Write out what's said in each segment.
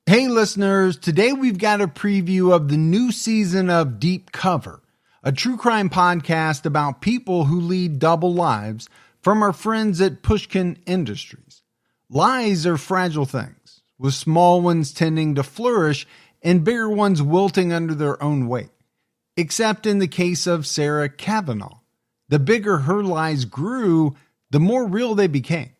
Hey listeners, today we've got a preview of the new season of Deep Cover, a true crime podcast about people who lead double lives from our friends at Pushkin Industries. Lies are fragile things, with small ones tending to flourish and bigger ones wilting under their own weight. Except in the case of Sarah Cavanaugh. The bigger her lies grew, the more real they became.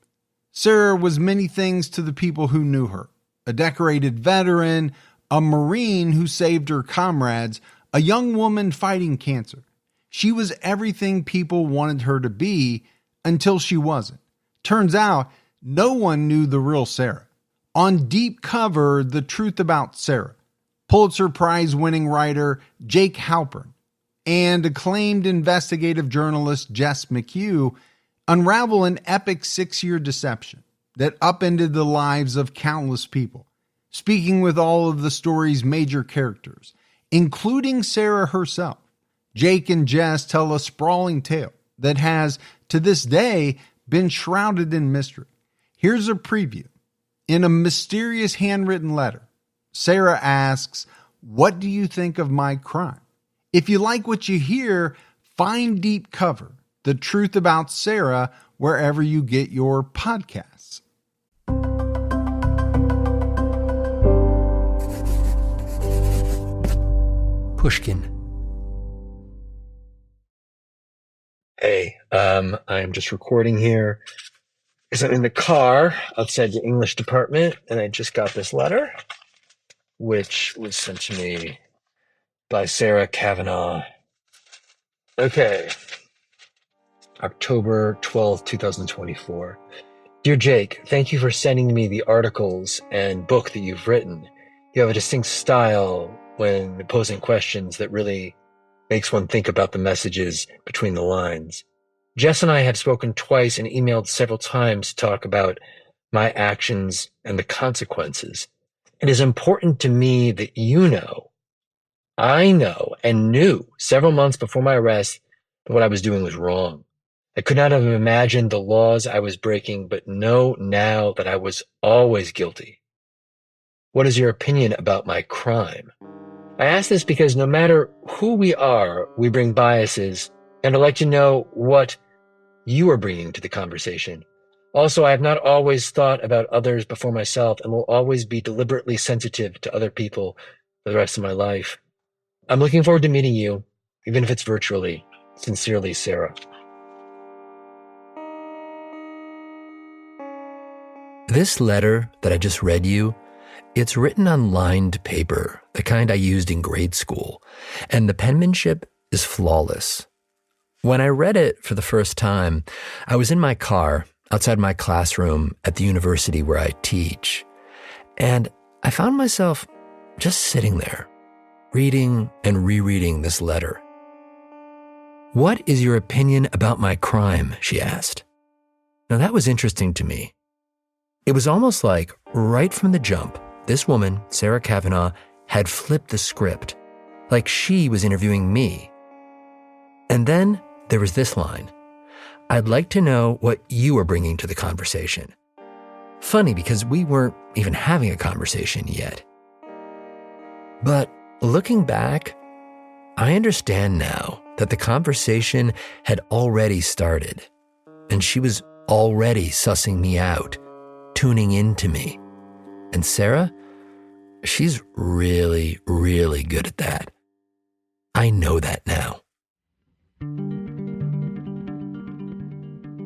Sarah was many things to the people who knew her. A decorated veteran, a Marine who saved her comrades, a young woman fighting cancer. She was everything people wanted her to be until she wasn't. Turns out, no one knew the real Sarah. On Deep Cover, the truth about Sarah, Pulitzer Prize-winning writer Jake Halpern and acclaimed investigative journalist Jess McHugh unravel an epic 6-year deception that upended the lives of countless people, speaking with all of the story's major characters, including Sarah herself. Jake and Jess tell a sprawling tale that has, to this day, been shrouded in mystery. Here's a preview. In a mysterious handwritten letter, Sarah asks, "What do you think of my crime?" If you like what you hear, find Deep Cover, the truth about Sarah, wherever you get your podcasts. Pushkin. Hey, I'm just recording here because I'm in the car outside the English department, and I just got this letter, which was sent to me by Sarah Cavanaugh. Okay. October 12th, 2024. Dear Jake, thank you for sending me the articles and book that you've written. You have a distinct style when posing questions that really makes one think about the messages between the lines. Jess and I have spoken twice and emailed several times to talk about my actions and the consequences. It is important to me that I know and knew several months before my arrest that what I was doing was wrong. I could not have imagined the laws I was breaking, but know now that I was always guilty. What is your opinion about my crime? I ask this because no matter who we are, we bring biases, and I'd like to know what you are bringing to the conversation. Also, I have not always thought about others before myself and will always be deliberately sensitive to other people for the rest of my life. I'm looking forward to meeting you, even if it's virtually. Sincerely, Sarah. This letter that I just read you, it's written on lined paper, the kind I used in grade school, and the penmanship is flawless. When I read it for the first time, I was in my car outside my classroom at the university where I teach, and I found myself just sitting there, reading and rereading this letter. "What is your opinion about my crime?" she asked. Now that was interesting to me. It was almost like right from the jump, this woman, Sarah Cavanaugh, had flipped the script, like she was interviewing me. And then there was this line, "I'd like to know what you are bringing to the conversation." Funny because we weren't even having a conversation yet. But looking back, I understand now that the conversation had already started, and she was already sussing me out, tuning into me. And Sarah, she's really, really good at that. I know that now.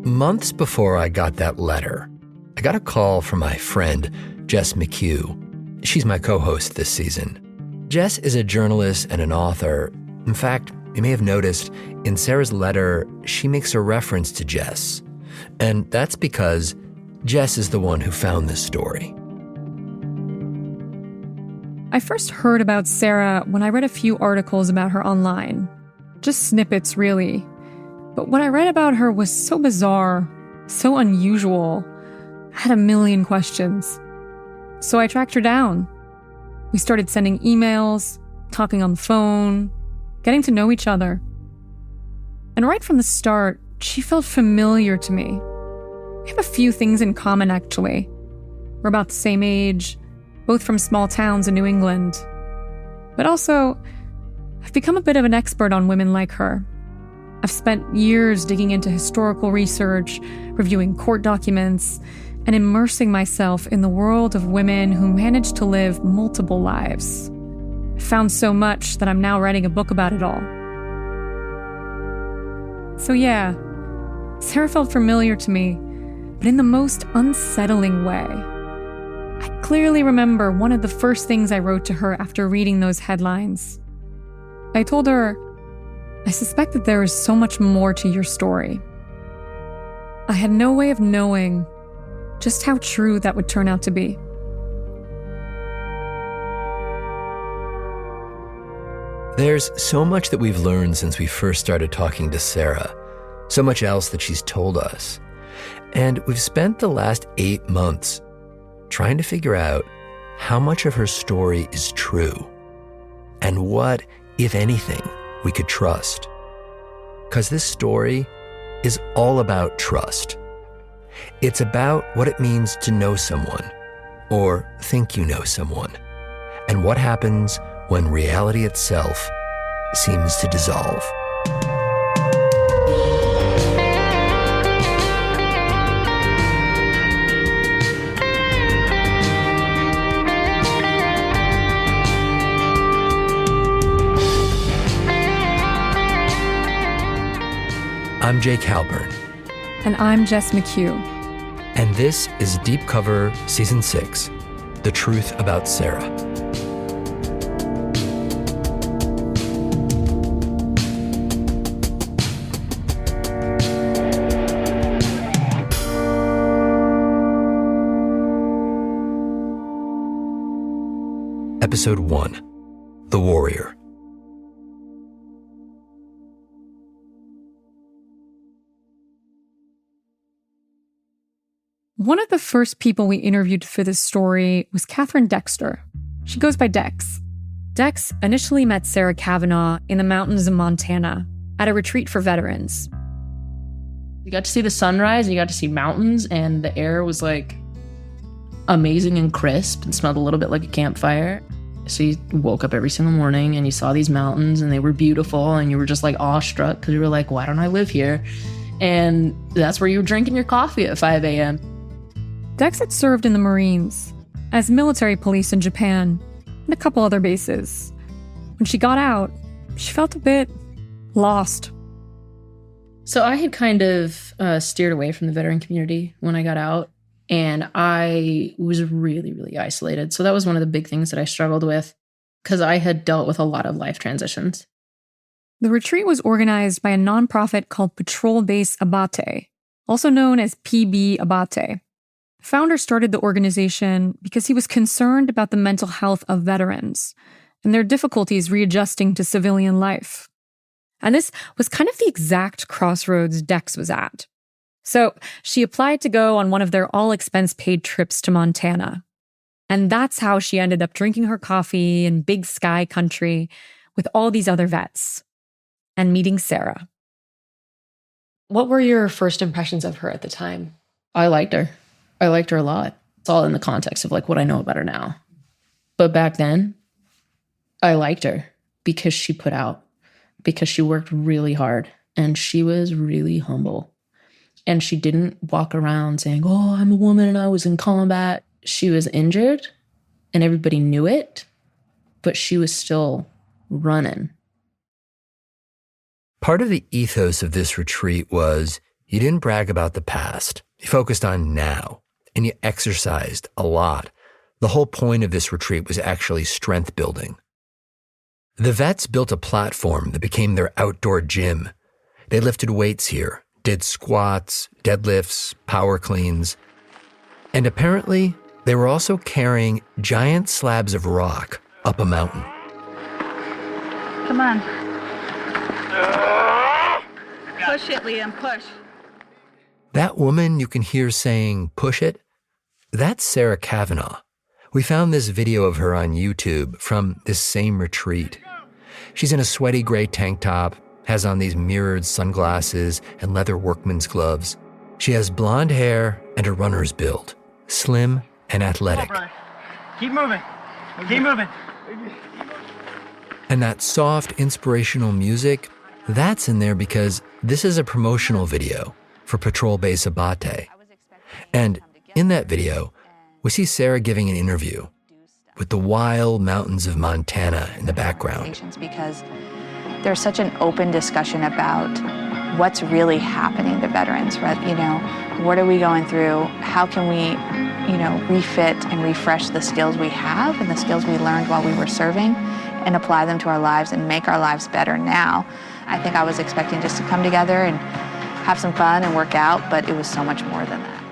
Months before I got that letter, I got a call from my friend, Jess McHugh. She's my co-host this season. Jess is a journalist and an author. In fact, you may have noticed in Sarah's letter, she makes a reference to Jess. And that's because Jess is the one who found this story. I first heard about Sarah when I read a few articles about her online. Just snippets, really. But what I read about her was so bizarre, so unusual. I had a million questions. So I tracked her down. We started sending emails, talking on the phone, getting to know each other. And right from the start, she felt familiar to me. We have a few things in common, actually. We're about the same age, both from small towns in New England. But also, I've become a bit of an expert on women like her. I've spent years digging into historical research, reviewing court documents, and immersing myself in the world of women who managed to live multiple lives. I found so much that I'm now writing a book about it all. So yeah, Sarah felt familiar to me, but in the most unsettling way. I clearly remember one of the first things I wrote to her after reading those headlines. I told her, I suspect that there is so much more to your story. I had no way of knowing just how true that would turn out to be. There's so much that we've learned since we first started talking to Sarah, so much else that she's told us. And we've spent the last 8 months trying to figure out how much of her story is true and what, if anything, we could trust. Because this story is all about trust. It's about what it means to know someone, or think you know someone, and what happens when reality itself seems to dissolve. I'm Jake Halpern. And I'm Jess McHugh. And this is Deep Cover Season 6, The Truth About Sarah. Episode 1, The Warrior. One of the first people we interviewed for this story was Catherine Dexter. She goes by Dex. Dex initially met Sarah Cavanaugh in the mountains of Montana at a retreat for veterans. You got to see the sunrise, and you got to see mountains, and the air was like amazing and crisp and smelled a little bit like a campfire. So you woke up every single morning and you saw these mountains and they were beautiful and you were just like awestruck because you were like, why don't I live here? And that's where you were drinking your coffee at 5 a.m. Dex had served in the Marines, as military police in Japan, and a couple other bases. When she got out, she felt a bit lost. So I had kind of steered away from the veteran community when I got out, and I was really, really isolated. So that was one of the big things that I struggled with because I had dealt with a lot of life transitions. The retreat was organized by a nonprofit called Patrol Base Abate, also known as PB Abate. The founder started the organization because he was concerned about the mental health of veterans and their difficulties readjusting to civilian life. And this was kind of the exact crossroads Dex was at. So she applied to go on one of their all-expense-paid trips to Montana. And that's how she ended up drinking her coffee in Big Sky country with all these other vets and meeting Sarah. What were your first impressions of her at the time? I liked her. I liked her a lot. It's all in the context of like what I know about her now. But back then, I liked her because she put out, because she worked really hard, and she was really humble. And she didn't walk around saying, oh, I'm a woman and I was in combat. She was injured and everybody knew it, but she was still running. Part of the ethos of this retreat was you didn't brag about the past. You focused on now, and you exercised a lot. The whole point of this retreat was actually strength building. The vets built a platform that became their outdoor gym. They lifted weights here, did squats, deadlifts, power cleans. And apparently, they were also carrying giant slabs of rock up a mountain. Come on. Push it, Liam, push. That woman you can hear saying, push it, that's Sarah Cavanaugh. We found this video of her on YouTube from this same retreat. She's in a sweaty gray tank top, has on these mirrored sunglasses and leather workman's gloves. She has blonde hair and a runner's build, slim and athletic. Keep moving. Keep moving. And that soft, inspirational music, that's in there because this is a promotional video for Patrol Base Abate. And in that video, we see Sarah giving an interview with the wild mountains of Montana in the background. Because there's such an open discussion about what's really happening to veterans, right? You know, what are we going through? How can we, refit and refresh the skills we have and the skills we learned while we were serving and apply them to our lives and make our lives better now? I think I was expecting just to come together and have some fun and work out, but it was so much more than that.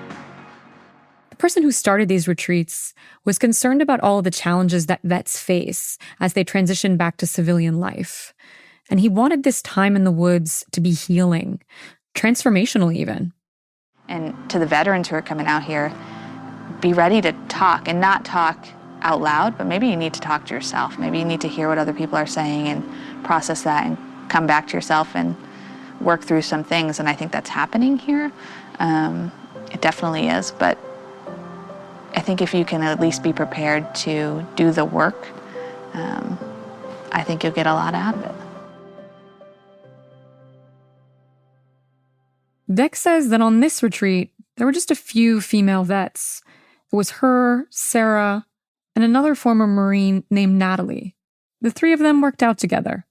The person who started these retreats was concerned about all of the challenges that vets face as they transition back to civilian life. And he wanted this time in the woods to be healing, transformational even. And to the veterans who are coming out here, be ready to talk and not talk out loud, but maybe you need to talk to yourself. Maybe you need to hear what other people are saying and process that and come back to yourself and work through some things. And I think that's happening here. It definitely is, but I think if you can at least be prepared to do the work, I think you'll get a lot out of it. Dex says that on this retreat, there were just a few female vets. It was her, Sarah, and another former Marine named Natalie. The three of them worked out together.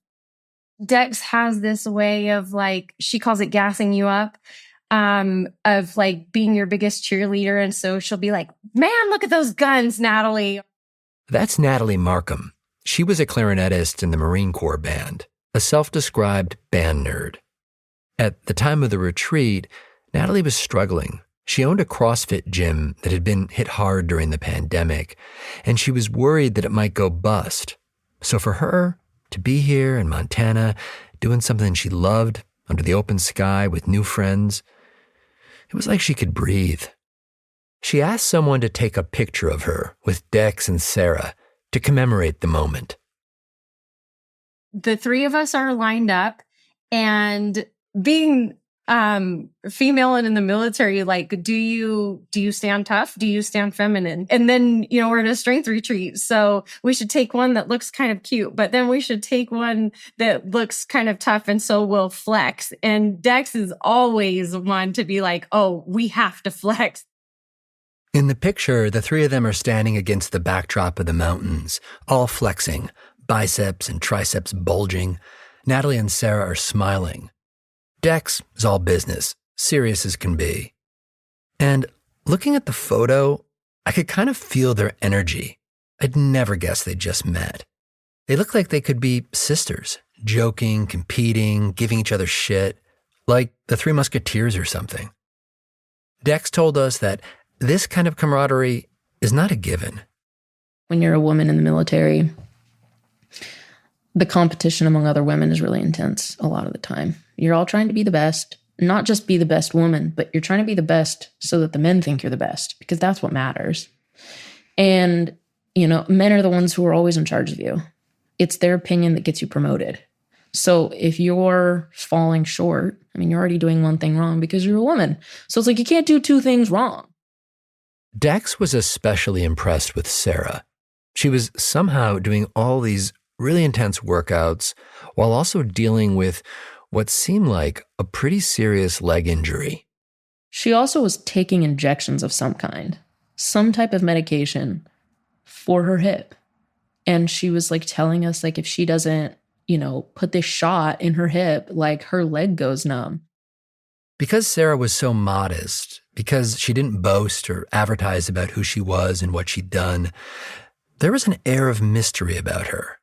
Dex has this way of she calls it gassing you up, of being your biggest cheerleader. And so she'll be like, man, look at those guns, Natalie. That's Natalie Markham. She was a clarinetist in the Marine Corps band, a self-described band nerd. At the time of the retreat, Natalie was struggling. She owned a CrossFit gym that had been hit hard during the pandemic, and she was worried that it might go bust. So for her to be here in Montana, doing something she loved under the open sky with new friends, it was like she could breathe. She asked someone to take a picture of her with Dex and Sarah to commemorate the moment. The three of us are lined up, and being female and in the military, do you stand tough? Do you stand feminine? And then, we're in a strength retreat. So we should take one that looks kind of cute, but then we should take one that looks kind of tough. And so we'll flex. And Dex is always one to be like, oh, we have to flex. In the picture, the three of them are standing against the backdrop of the mountains, all flexing, biceps and triceps bulging. Natalie and Sarah are smiling. Dex is all business, serious as can be. And looking at the photo, I could kind of feel their energy. I'd never guessed they'd just met. They look like they could be sisters, joking, competing, giving each other shit, like the Three Musketeers or something. Dex told us that this kind of camaraderie is not a given. When you're a woman in the military, the competition among other women is really intense a lot of the time. You're all trying to be the best, not just be the best woman, but you're trying to be the best so that the men think you're the best, because that's what matters. And, men are the ones who are always in charge of you. It's their opinion that gets you promoted. So if you're falling short, you're already doing one thing wrong because you're a woman. So it's like you can't do two things wrong. Dex was especially impressed with Sarah. She was somehow doing all these really intense workouts while also dealing with what seemed like a pretty serious leg injury. She also was taking injections of some kind, some type of medication for her hip. And she was telling us if she doesn't, put this shot in her hip, her leg goes numb. Because Sarah was so modest, because she didn't boast or advertise about who she was and what she'd done, there was an air of mystery about her.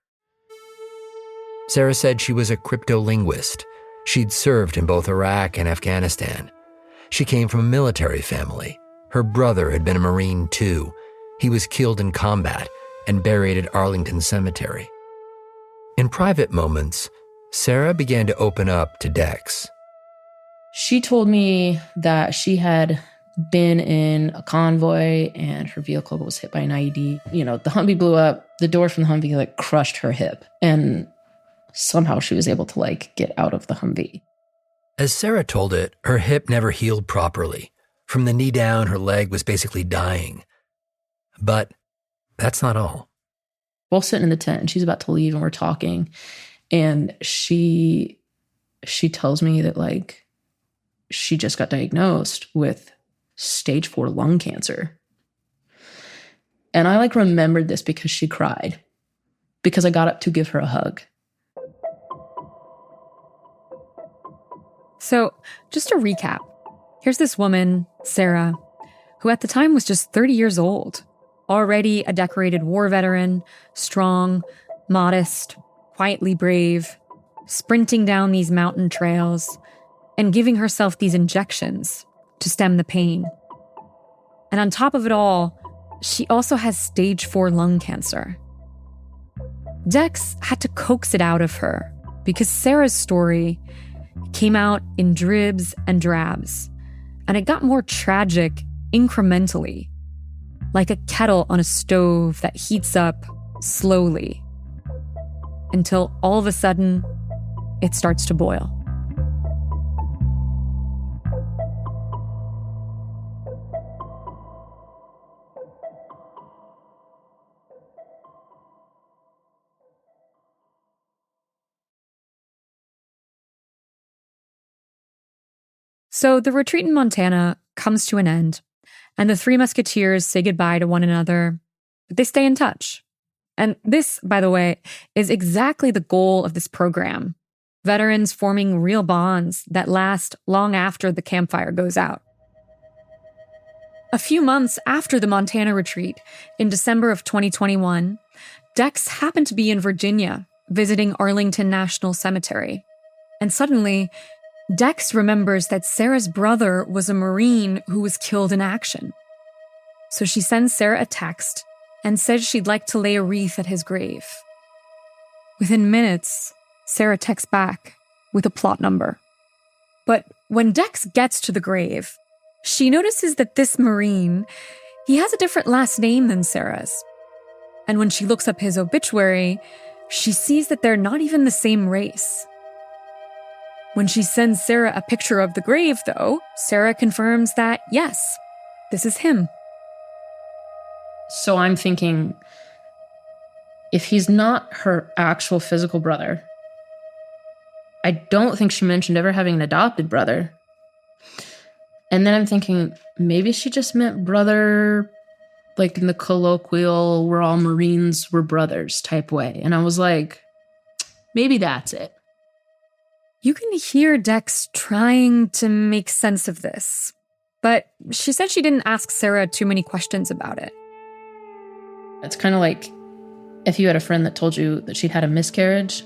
Sarah said she was a cryptolinguist. She'd served in both Iraq and Afghanistan. She came from a military family. Her brother had been a Marine too. He was killed in combat and buried at Arlington Cemetery. In private moments, Sarah began to open up to Dex. She told me that she had been in a convoy and her vehicle was hit by an IED. The Humvee blew up. The door from the Humvee crushed her hip. And somehow she was able to get out of the Humvee. As Sarah told it, her hip never healed properly. From the knee down, her leg was basically dying. But that's not all. We're all sitting in the tent and she's about to leave and we're talking. And she tells me that like she just got diagnosed with stage 4 lung cancer. And I like remembered this because she cried, because I got up to give her a hug. So just to recap, here's this woman, Sarah, who at the time was just 30 years old, already a decorated war veteran, strong, modest, quietly brave, sprinting down these mountain trails and giving herself these injections to stem the pain. And on top of it all, she also has stage 4 lung cancer. Dex had to coax it out of her because Sarah's story came out in dribs and drabs, and it got more tragic incrementally, like a kettle on a stove that heats up slowly until all of a sudden it starts to boil. So the retreat in Montana comes to an end, and the three musketeers say goodbye to one another, but they stay in touch. And this, by the way, is exactly the goal of this program. Veterans forming real bonds that last long after the campfire goes out. A few months after the Montana retreat, in December of 2021, Dex happened to be in Virginia visiting Arlington National Cemetery. And suddenly, Dex remembers that Sarah's brother was a Marine who was killed in action. So she sends Sarah a text and says she'd like to lay a wreath at his grave. Within minutes, Sarah texts back with a plot number. But when Dex gets to the grave, she notices that this Marine, he has a different last name than Sarah's. And when she looks up his obituary, she sees that they're not even the same race. When she sends Sarah a picture of the grave, though, Sarah confirms that, yes, this is him. So I'm thinking, if he's not her actual physical brother, I don't think she mentioned ever having an adopted brother. And then I'm thinking, maybe she just meant brother, like in the colloquial, we're all Marines, we're brothers type way. And I was like, maybe that's it. You can hear Dex trying to make sense of this, but she said she didn't ask Sarah too many questions about it. It's kind of like if you had a friend that told you that she'd had a miscarriage,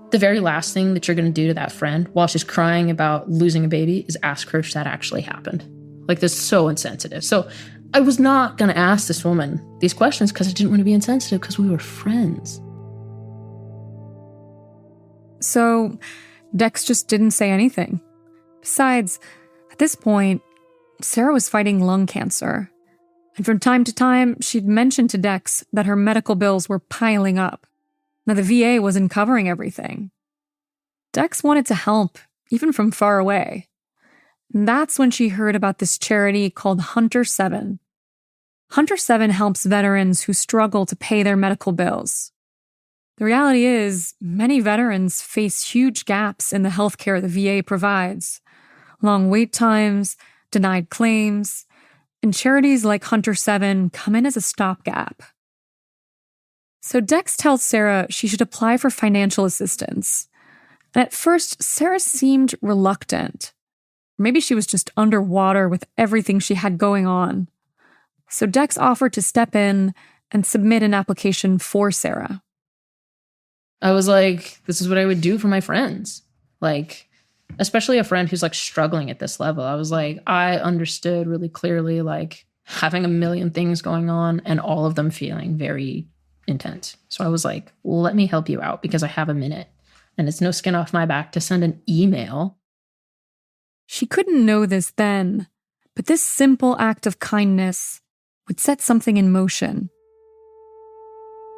the very last thing that you're going to do to that friend while she's crying about losing a baby is ask her if that actually happened. Like, this is so insensitive. So I was not going to ask this woman these questions because I didn't want to be insensitive because we were friends. So Dex just didn't say anything. Besides, at this point, Sarah was fighting lung cancer. And from time to time, she'd mentioned to Dex that her medical bills were piling up. Now, the VA wasn't covering everything. Dex wanted to help, even from far away. And that's when she heard about this charity called Hunter 7. Hunter 7 helps veterans who struggle to pay their medical bills. The reality is, many veterans face huge gaps in the healthcare the VA provides. Long wait times, denied claims, and charities like Hunter 7 come in as a stopgap. So Dex tells Sarah she should apply for financial assistance. And at first, Sarah seemed reluctant. Maybe she was just underwater with everything she had going on. So Dex offered to step in and submit an application for Sarah. I was like, this is what I would do for my friends. Like, especially a friend who's like struggling at this level. I was like, I understood really clearly, like having a million things going on and all of them feeling very intense. So I was like, let me help you out because I have a minute and it's no skin off my back to send an email. She couldn't know this then, but this simple act of kindness would set something in motion.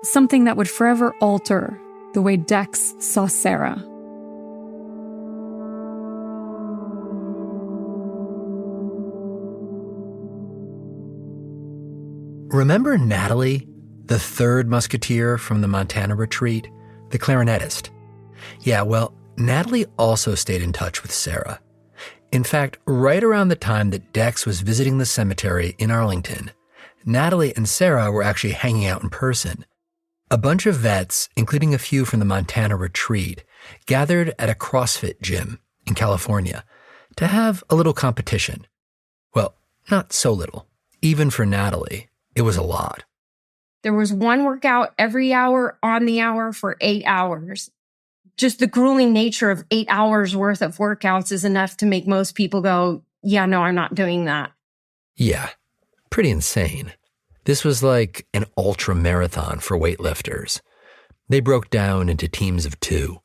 Something that would forever alter the way Dex saw Sarah. Remember Natalie, the third musketeer from the Montana retreat, the clarinetist. Yeah, well, Natalie also stayed in touch with Sarah. In fact, right around the time that Dex was visiting the cemetery in Arlington, Natalie and Sarah were actually hanging out in person. A bunch of vets, including a few from the Montana retreat, gathered at a CrossFit gym in California to have a little competition. Well, not so little. Even for Natalie, it was a lot. There was one workout every hour on the hour for 8 hours. Just the grueling nature of 8 hours worth of workouts is enough to make most people go, yeah, no, I'm not doing that. Yeah, pretty insane. This was like an ultra marathon for weightlifters. They broke down into teams of 2.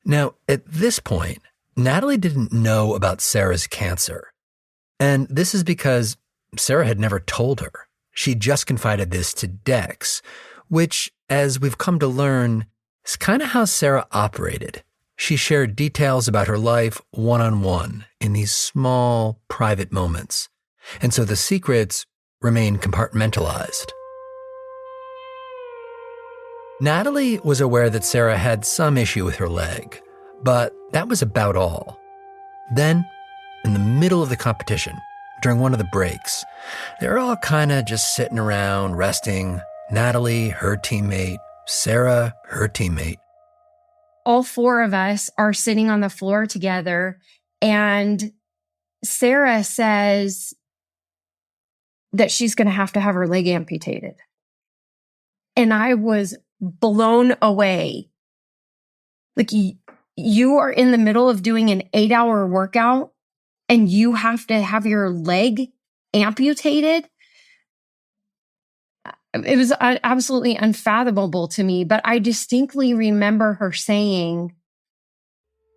Now, at this point, Natalie didn't know about Sarah's cancer. And this is because Sarah had never told her. She just confided this to Dex, which, as we've come to learn, is kind of how Sarah operated. She shared details about her life one-on-one in these small, private moments. And so the secrets remain compartmentalized. Natalie was aware that Sarah had some issue with her leg, but that was about all. Then, in the middle of the competition, during one of the breaks, they were all kind of just sitting around, resting. Natalie, her teammate, Sarah, her teammate. All 4 of us are sitting on the floor together, and Sarah says that she's going to have her leg amputated. And I was blown away. Like, you are in the middle of doing an 8-hour workout and you have to have your leg amputated. It was absolutely unfathomable to me, but I distinctly remember her saying,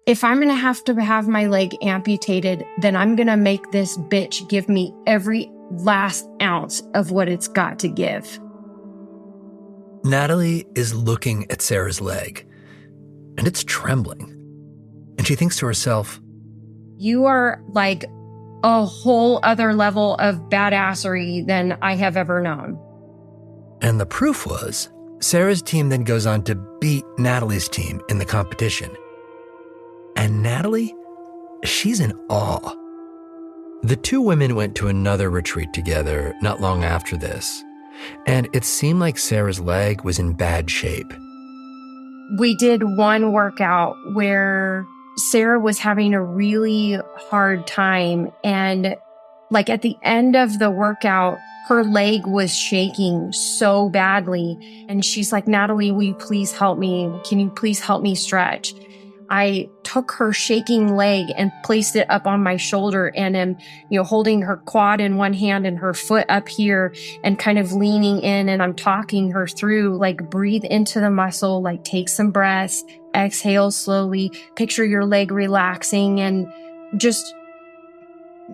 if I'm going to have my leg amputated, then I'm going to make this bitch give me every last ounce of what it's got to give. Natalie is looking at Sarah's leg, and it's trembling. And she thinks to herself, you are like a whole other level of badassery than I have ever known. And the proof was, Sarah's team then goes on to beat Natalie's team in the competition. And Natalie, she's in awe. The 2 women went to another retreat together not long after this, and it seemed like Sarah's leg was in bad shape. We did one workout where Sarah was having a really hard time, and like at the end of the workout, her leg was shaking so badly. And she's like, Natalie, will you please help me? Can you please help me stretch? I took her shaking leg and placed it up on my shoulder and am, holding her quad in one hand and her foot up here and kind of leaning in, and I'm talking her through, like, breathe into the muscle, like take some breaths, exhale slowly, picture your leg relaxing, and just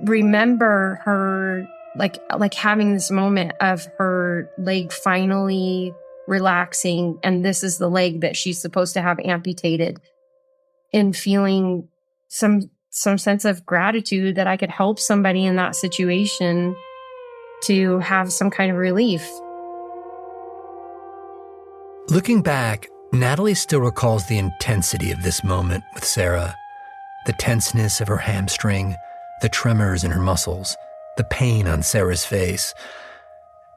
remember her like having this moment of her leg finally relaxing, and this is the leg that she's supposed to have amputated, and feeling some sense of gratitude that I could help somebody in that situation to have some kind of relief. Looking back, Natalie still recalls the intensity of this moment with Sarah, the tenseness of her hamstring, the tremors in her muscles, the pain on Sarah's face.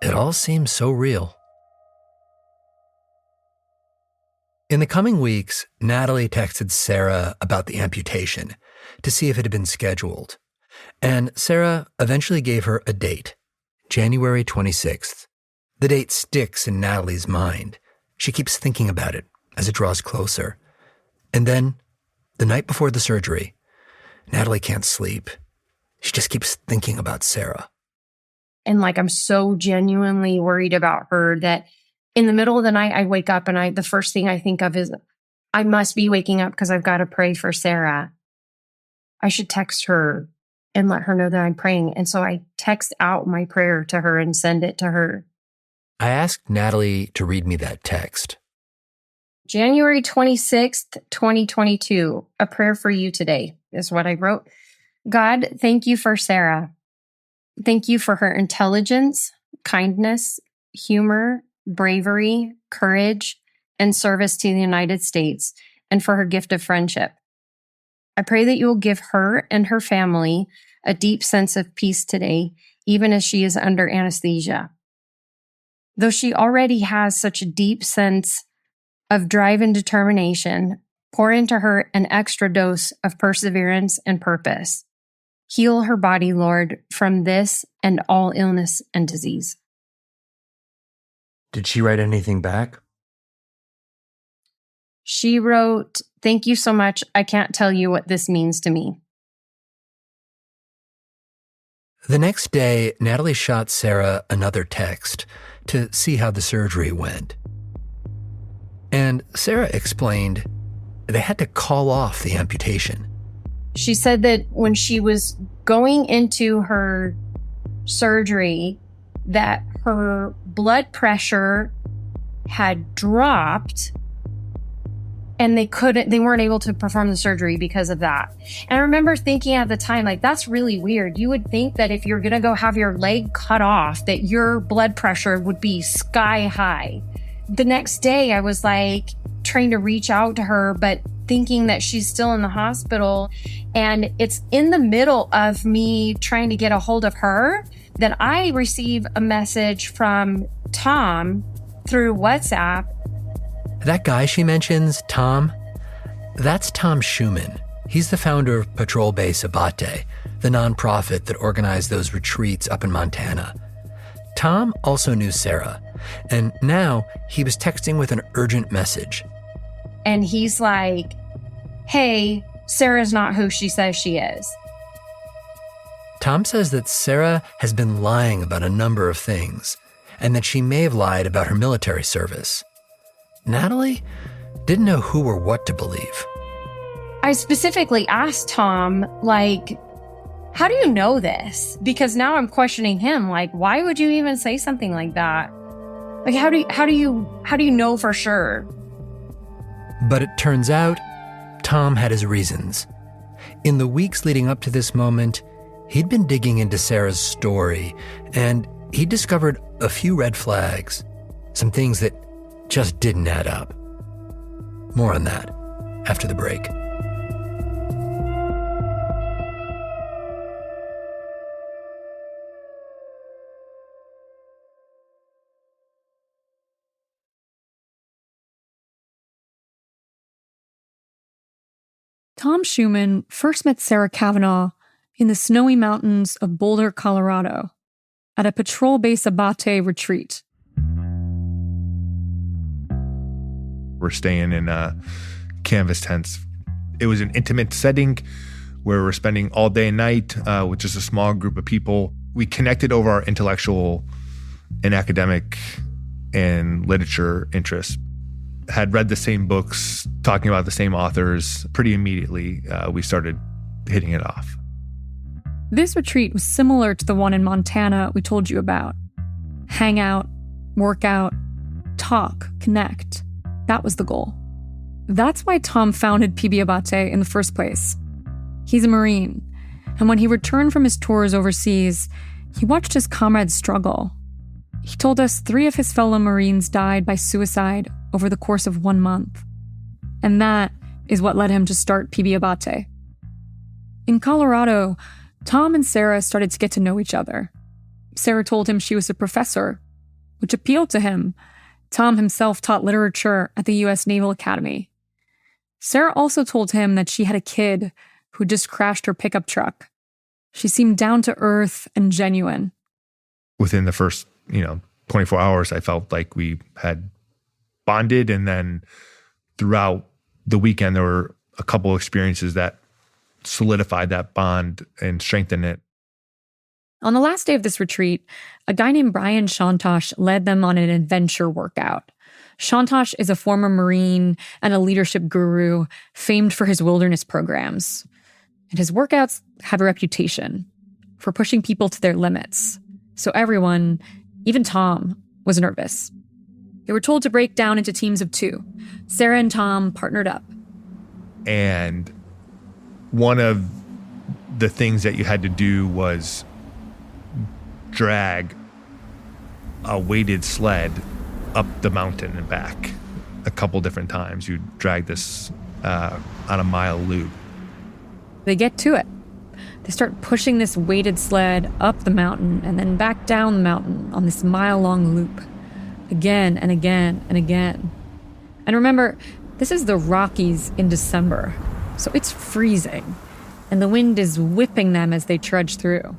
It all seems so real. In the coming weeks, Natalie texted Sarah about the amputation to see if it had been scheduled. And Sarah eventually gave her a date, January 26th. The date sticks in Natalie's mind. She keeps thinking about it as it draws closer. And then, the night before the surgery, Natalie can't sleep. She just keeps thinking about Sarah. And I'm so genuinely worried about her that in the middle of the night, I wake up and the first thing I think of is, I must be waking up because I've got to pray for Sarah. I should text her and let her know that I'm praying. And so I text out my prayer to her and send it to her. I asked Natalie to read me that text. January 26th, 2022, a prayer for you today is what I wrote. God, thank you for Sarah. Thank you for her intelligence, kindness, humor, bravery, courage, and service to the United States, and for her gift of friendship. I pray that you will give her and her family a deep sense of peace today, even as she is under anesthesia. Though she already has such a deep sense of drive and determination, pour into her an extra dose of perseverance and purpose. Heal her body, Lord, from this and all illness and disease. Did she write anything back? She wrote, "Thank you so much. I can't tell you what this means to me." The next day, Natalie shot Sarah another text to see how the surgery went. And Sarah explained they had to call off the amputation. She said that when she was going into her surgery, that her blood pressure had dropped and they weren't able to perform the surgery because of that. And I remember thinking at the time, like, that's really weird. You would think that if you're going to go have your leg cut off, that your blood pressure would be sky high. The next day I was like trying to reach out to her, but thinking that she's still in the hospital. And it's in the middle of me trying to get a hold of her that I receive a message from Tom through WhatsApp. That guy she mentions, Tom, that's Tom Schumann. He's the founder of Patrol Base Abate, the nonprofit that organized those retreats up in Montana. Tom also knew Sarah, and now he was texting with an urgent message. And he's like, "Hey, Sarah's not who she says she is." Tom says that Sarah has been lying about a number of things, and that she may have lied about her military service. Natalie didn't know who or what to believe. I specifically asked Tom, like, "How do you know this?" Because now I'm questioning him, like, why would you even say something like that? Like, how do you know for sure? But it turns out Tom had his reasons. In the weeks leading up to this moment, he'd been digging into Sarah's story, and he discovered a few red flags, some things that just didn't add up. More on that after the break. Tom Schumann first met Sarah Cavanaugh in the snowy mountains of Boulder, Colorado, at a Patrol Base Abate retreat. We're staying in canvas tents. It was an intimate setting where we're spending all day and night with just a small group of people. We connected over our intellectual and academic and literature interests. Had read the same books, talking about the same authors. Pretty immediately, we started hitting it off. This retreat was similar to the one in Montana we told you about. Hang out, work out, talk, connect. That was the goal. That's why Tom founded PB Abate in the first place. He's a Marine, and when he returned from his tours overseas, he watched his comrades struggle. He told us 3 of his fellow Marines died by suicide over the course of 1 month. And that is what led him to start PB Abate. In Colorado, Tom and Sarah started to get to know each other. Sarah told him she was a professor, which appealed to him. Tom himself taught literature at the U.S. Naval Academy. Sarah also told him that she had a kid who just crashed her pickup truck. She seemed down to earth and genuine. Within the first, 24 hours, I felt like we had bonded. And then throughout the weekend, there were a couple experiences that solidified that bond and strengthened it. On the last day of this retreat, a guy named Brian Shantosh led them on an adventure workout. Shantosh is a former Marine and a leadership guru famed for his wilderness programs. And his workouts have a reputation for pushing people to their limits. So everyone, even Tom, was nervous. They were told to break down into teams of 2. Sarah and Tom partnered up. And one of the things that you had to do was drag a weighted sled up the mountain and back a couple different times. You drag this on a mile loop. They get to it. They start pushing this weighted sled up the mountain and then back down the mountain on this mile-long loop. Again and again and again. And remember, this is the Rockies in December, so it's freezing, and the wind is whipping them as they trudge through.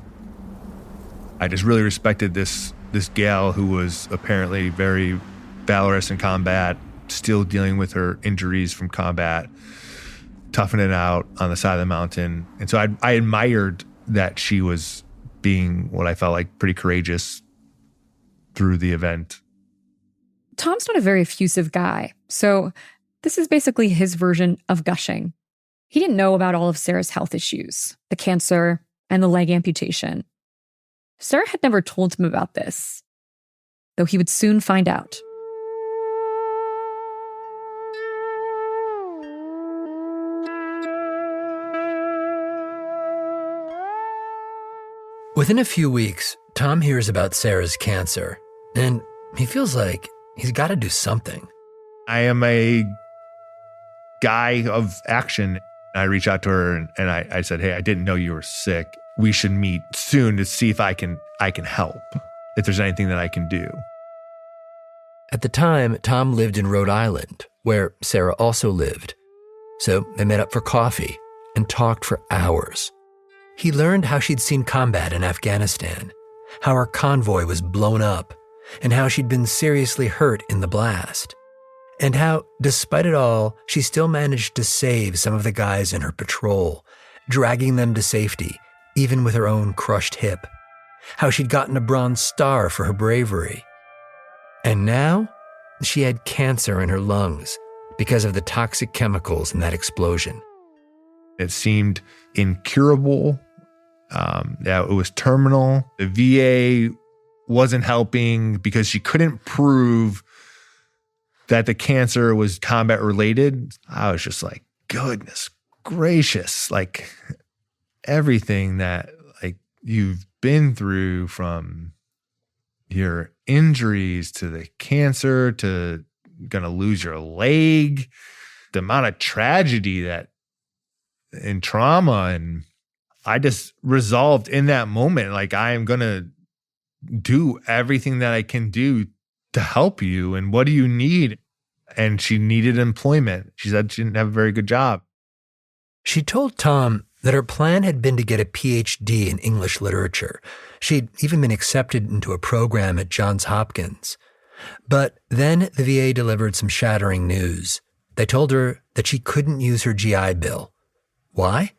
I just really respected this gal who was apparently very valorous in combat, still dealing with her injuries from combat, toughing it out on the side of the mountain. And so I admired that she was being what I felt like pretty courageous through the event. Tom's not a very effusive guy, so this is basically his version of gushing. He didn't know about all of Sarah's health issues, the cancer, and the leg amputation. Sarah had never told him about this, though he would soon find out. Within a few weeks, Tom hears about Sarah's cancer, and he feels like he's got to do something. I am a guy of action. I reached out to her and I said, hey, I didn't know you were sick. We should meet soon to see if I can help, if there's anything that I can do. At the time, Tom lived in Rhode Island, where Sarah also lived. So they met up for coffee and talked for hours. He learned how she'd seen combat in Afghanistan, how her convoy was blown up, and how she'd been seriously hurt in the blast. And how, despite it all, she still managed to save some of the guys in her patrol, dragging them to safety, even with her own crushed hip. How she'd gotten a Bronze Star for her bravery. And now, she had cancer in her lungs because of the toxic chemicals in that explosion. It seemed incurable. It was terminal. The VA wasn't helping because she couldn't prove that the cancer was combat related. I was just like, goodness gracious, like everything that like you've been through, from your injuries to the cancer to gonna lose your leg, the amount of tragedy that and trauma. And I just resolved in that moment, like, I am gonna do everything that I can do to help you. And what do you need? And she needed employment. She said she didn't have a very good job. She told Tom that her plan had been to get a PhD in English literature. She'd even been accepted into a program at Johns Hopkins. But then the VA delivered some shattering news. They told her that she couldn't use her GI Bill. Why?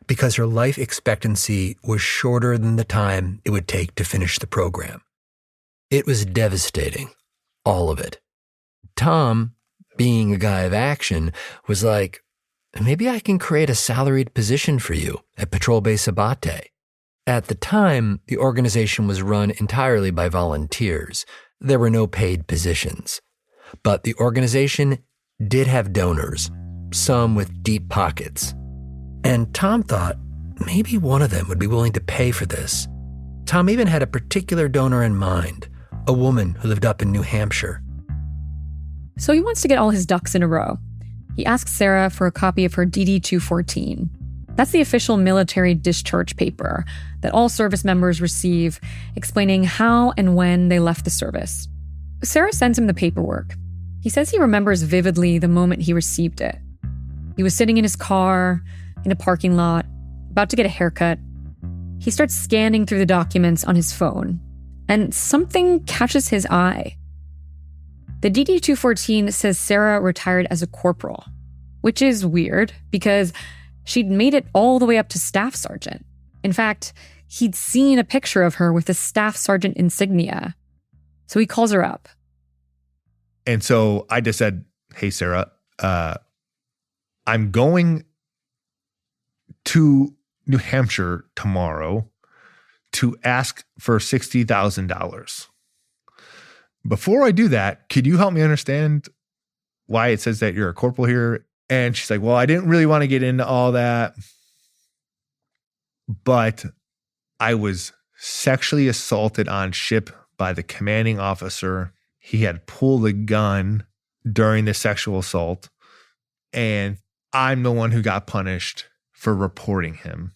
Because her life expectancy was shorter than the time it would take to finish the program. It was devastating, all of it. Tom, being a guy of action, was like, maybe I can create a salaried position for you at Patrol Base Abate. At the time, the organization was run entirely by volunteers. There were no paid positions. But the organization did have donors, some with deep pockets. And Tom thought maybe one of them would be willing to pay for this. Tom even had a particular donor in mind, a woman who lived up in New Hampshire. So he wants to get all his ducks in a row. He asks Sarah for a copy of her DD-214. That's the official military discharge paper that all service members receive, explaining how and when they left the service. Sarah sends him the paperwork. He says he remembers vividly the moment he received it. He was sitting in his car, in a parking lot, about to get a haircut. He starts scanning through the documents on his phone, and something catches his eye. The DD-214 says Sarah retired as a corporal, which is weird because she'd made it all the way up to staff sergeant. In fact, he'd seen a picture of her with the staff sergeant insignia. So he calls her up. And so I just said, hey, Sarah, I'm going to New Hampshire tomorrow to ask for $60,000. Before I do that, could you help me understand why it says that you're a corporal here? And she's like, well, I didn't really want to get into all that, but I was sexually assaulted on ship by the commanding officer. he had pulled a gun during the sexual assault, and I'm the one who got punished for reporting him.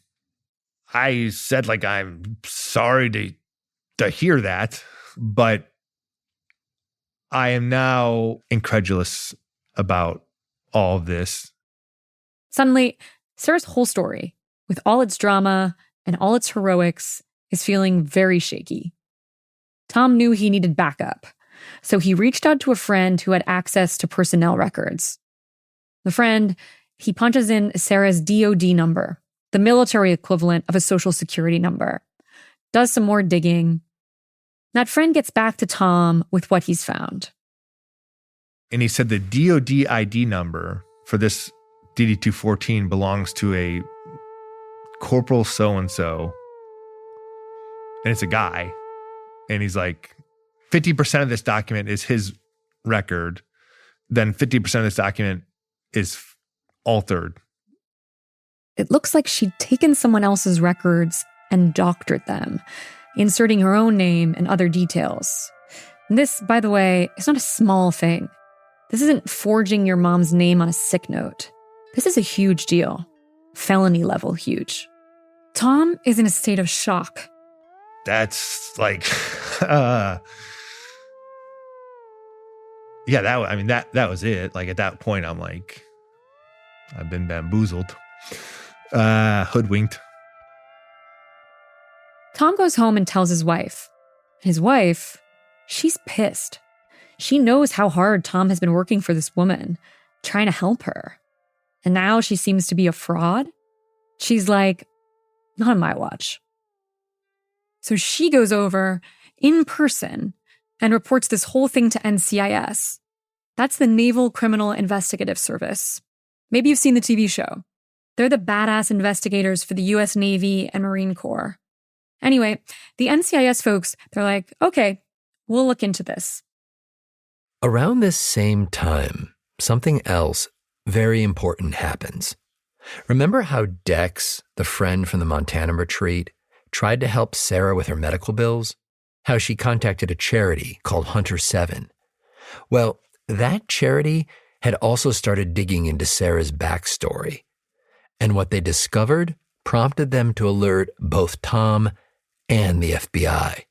I said, like, I'm sorry to hear that, but I am now incredulous about all of this. Suddenly, Sarah's whole story, with all its drama and all its heroics, is feeling very shaky. Tom knew he needed backup, so he reached out to a friend who had access to personnel records. The friend, he punches in Sarah's DOD number, the military equivalent of a Social Security number, does some more digging. That friend gets back to Tom with what he's found. And he said the DOD ID number for this DD-214 belongs to a Corporal so-and-so. And it's a guy. And he's like, 50% of this document is his record. Then 50% of this document is altered. It looks like she'd taken someone else's records and doctored them, inserting her own name and other details. And this, by the way, is not a small thing. This isn't forging your mom's name on a sick note. This is a huge deal. Felony level huge. Tom is in a state of shock. That's like, yeah, that was it. Like, at that point, I'm like, I've been bamboozled, hoodwinked. Tom goes home and tells his wife. His wife, she's pissed. She knows how hard Tom has been working for this woman, trying to help her. And now she seems to be a fraud. She's like, not on my watch. So she goes over in person and reports this whole thing to NCIS. That's the Naval Criminal Investigative Service. Maybe you've seen the TV show. They're the badass investigators for the US Navy and Marine Corps. Anyway, the NCIS folks, they're like, okay, we'll look into this. Around this same time, something else very important happens. Remember how Dex, the friend from the Montana retreat, tried to help Sarah with her medical bills? How she contacted a charity called Hunter 7. Well, that charity had also started digging into Sarah's backstory. And what they discovered prompted them to alert both Tom and the FBI.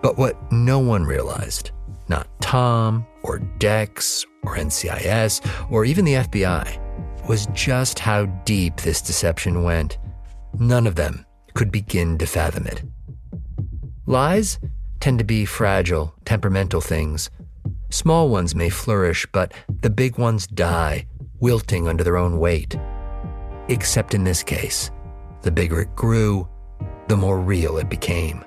But what no one realized, not Tom or Dex or NCIS or even the FBI, was just how deep this deception went. None of them could begin to fathom it. Lies tend to be fragile, temperamental things. Small ones may flourish, but the big ones die, wilting under their own weight. Except in this case, the bigger it grew, the more real it became.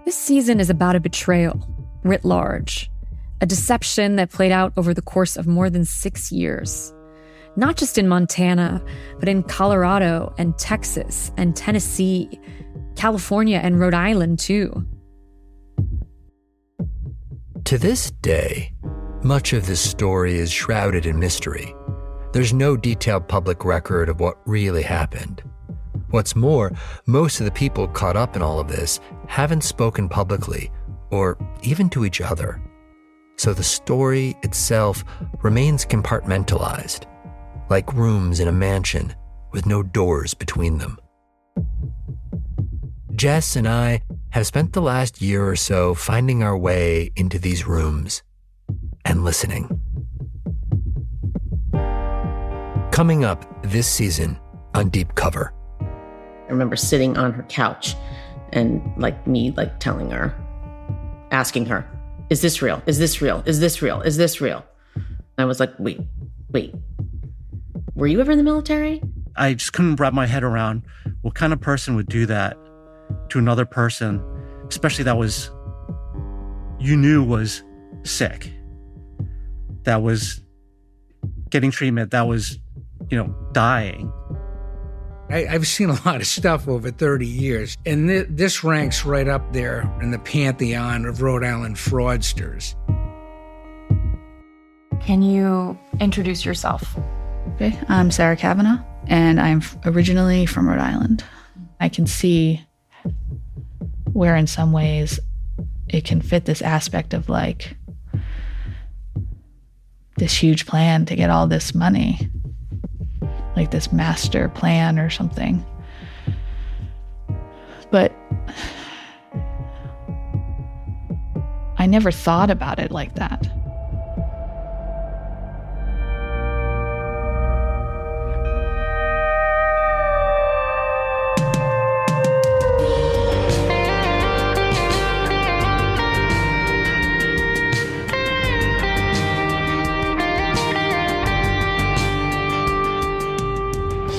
This season is about a betrayal, writ large. A deception that played out over the course of more than 6 years. Not just in Montana, but in Colorado and Texas and Tennessee, California and Rhode Island too. To this day, much of this story is shrouded in mystery. There's no detailed public record of what really happened. What's more, most of the people caught up in all of this haven't spoken publicly or even to each other. So the story itself remains compartmentalized, like rooms in a mansion with no doors between them. Jess and I have spent the last year or so finding our way into these rooms and listening. Coming up this season on Deep Cover. I remember sitting on her couch and telling her, asking her, is this real? Is this real? Is this real? Is this real? I was like, wait. Were you ever in the military? I just couldn't wrap my head around what kind of person would do that to another person, especially that was, you knew was sick, that was getting treatment, that was, dying. I've seen a lot of stuff over 30 years, and this ranks right up there in the pantheon of Rhode Island fraudsters. Can you introduce yourself? Okay, I'm Sarah Cavanaugh, and I'm originally from Rhode Island. I can see where in some ways it can fit this aspect of like this huge plan to get all this money, like this master plan or something. But I never thought about it like that.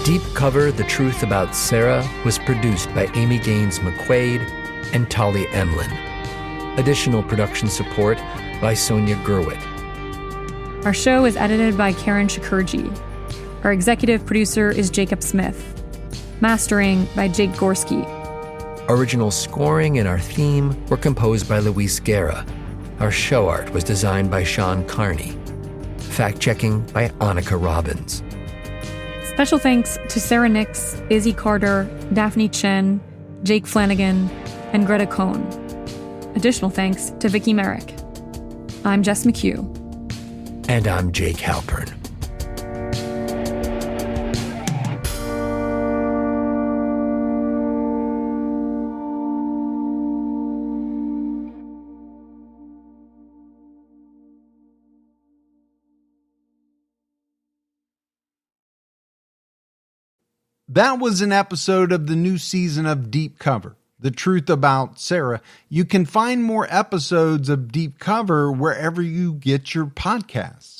Deep Cover: The Truth About Sarah was produced by Amy Gaines McQuaid and Tali Emlin. Additional production support by Sonia Gerwit. Our show is edited by Karen Shakurji. Our executive producer is Jacob Smith. Mastering by Jake Gorski. Original scoring and our theme were composed by Luis Guerra. Our show art was designed by Sean Carney. Fact-checking by Annika Robbins. Special thanks to Sarah Nix, Izzy Carter, Daphne Chen, Jake Flanagan, and Greta Cohn. Additional thanks to Vicky Merrick. I'm Jess McHugh. And I'm Jake Halpern. That was an episode of the new season of Deep Cover: The Truth About Sarah. You can find more episodes of Deep Cover wherever you get your podcasts.